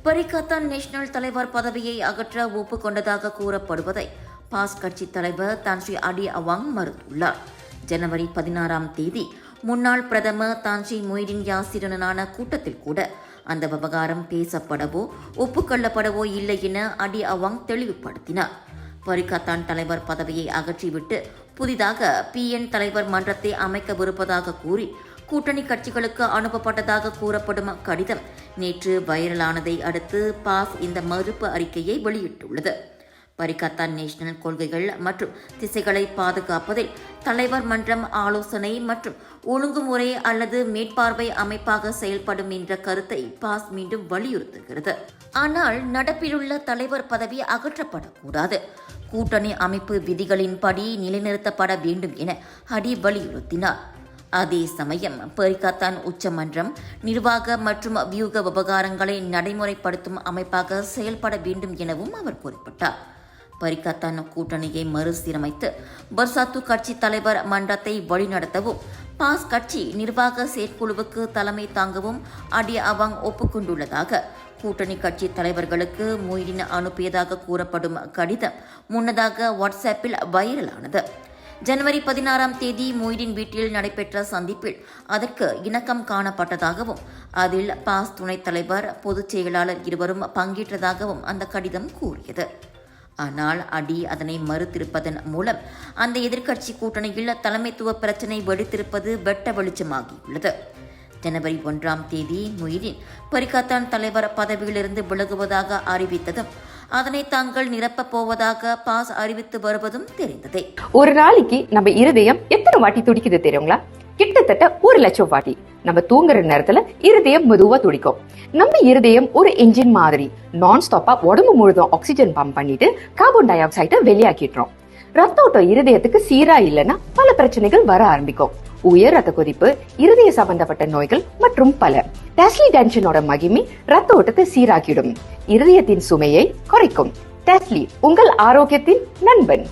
பரிகத்தான் national தலைவர் பதவியை அகற்ற ஒப்புக்கொண்டதாக கூறப்படுவதை பாஸ் கட்சி தலைவர் தான் ஸ்ரீ அடி அவாங் மறுத்துள்ளார். ஜனவரி 16ஆம் தேதி முன்னாள் பிரதமர் தான் ஸ்ரீ மொய்டின் யாசிருடனான கூட்டத்தில் கூட அந்த விவகாரம் பேசப்படவோ ஒப்புக்கொள்ளப்படவோ இல்லை என அடி அவாங் தெளிவுபடுத்தினார். பரிகத்தான் தலைவர் பதவியை அகற்றிவிட்டு புதிதாக PN தலைவர் மன்றத்தை அமைக்கவிருப்பதாக கூறி கூட்டணி கட்சிகளுக்கு அனுப்பப்பட்டதாக கூறப்படும் கடிதம் நேற்று வைரலானதை அடுத்து பாஸ் இந்த மறுப்பு அறிக்கையை வெளியிட்டுள்ளது. பரிகத்தான் நேஷனல் கொள்கைகள் மற்றும் திசைகளை பாதுகாப்பதில் தலைவர் மன்றம் ஆலோசனை மற்றும் ஒழுங்குமுறை அல்லது மேற்பார்வை அமைப்பாக செயல்படும் என்ற கருத்தை பாஸ் மீண்டும் வலியுறுத்துகிறது. ஆனால் நடப்பிலுள்ள தலைவர் பதவி அகற்றப்படக்கூடாது, கூட்டணி அமைப்பு விதிகளின்படி நிலைநிறுத்தப்பட வேண்டும் என அடி வலியுறுத்தினார். அதே சமயம் பரிகத்தான் உச்சமன்றம் நிர்வாக மற்றும் வியூக விவகாரங்களை நடைமுறைப்படுத்தும் அமைப்பாக செயல்பட வேண்டும் எனவும் அவர் குறிப்பிட்டார். பரிகத்தான் கூட்டணியை மறுசீரமைத்து பர்சாத்து கட்சி தலைவர் மன்றத்தை வழிநடத்தவும் பாஸ் கட்சி நிர்வாக செயற்குழுவுக்கு தலைமை தாங்கவும் அடி அவாங் ஒப்புக்கொண்டுள்ளதாக கூட்டணி கட்சி தலைவர்களுக்கு மொய்டின் அனுப்பியதாக கூறப்படும் கடிதம் முன்னதாக வாட்ஸ்அப்பில் வைரலானது. ஜனவரி 16ஆம் தேதி மொய்டின் வீட்டில் நடைபெற்ற சந்திப்பில் அதற்கு இணக்கம் காணப்பட்டதாகவும் அதில் பாஸ் துணைத் தலைவர் பொதுச் செயலாளர் இருவரும் பங்கேற்றதாகவும் அந்த கடிதம் கூறியது. ஆனால் அடி அதனை மறுத்திருப்பதன் மூலம் அந்த எதிர்க்கட்சி கூட்டணியில் தலைமைத்துவ பிரச்சினை வெடித்திருப்பது வெட்ட வெளிச்சமாகியுள்ளது. ஜனவரி 1ஆம் தேதி மொய்டின் பரிகத்தான் தலைவர் பதவியிலிருந்து விலகுவதாக அறிவித்ததும் அதனை தாங்கள் நிரப்பப் போவதாக பாஸ் அறிவித்து வருவதும் தெரிந்ததே. ஒரு நாளைக்கு நம்ம இருதயம் எத்தனை வாட்டி துடிக்குது தெரியுங்களா? கிட்டத்தட்ட 1,00,000 வாட்டி. நம்ம தூங்குற நேரத்துல இருதயம் மெதுவா துடிக்கும். நம்ம இருதயம் ஒரு என்ஜின் மாதிரி நான் ஸ்டாப்பா உடம்பு முழுதும் ஆக்சிஜன் பம்ப் பண்ணிட்டு கார்பன் டை ஆக்சைடை வெளியாக்கிடுறோம். ரத்த ஓட்டம் இருதயத்துக்கு சீரா இல்லைன்னா பல பிரச்சனைகள் வர ஆரம்பிக்கும். உயர் ரத்த கொதிப்பு, இருதய சம்பந்தப்பட்ட நோய்கள் மற்றும் பல. டெஸ்லி டென்ஷனோட மகிமை ரத்த ஓட்டத்தை சீராக்கிடும், இருதயத்தின் சுமையை குறைக்கும். டெஸ்லி உங்கள் ஆரோக்கியத்தின் நண்பன்.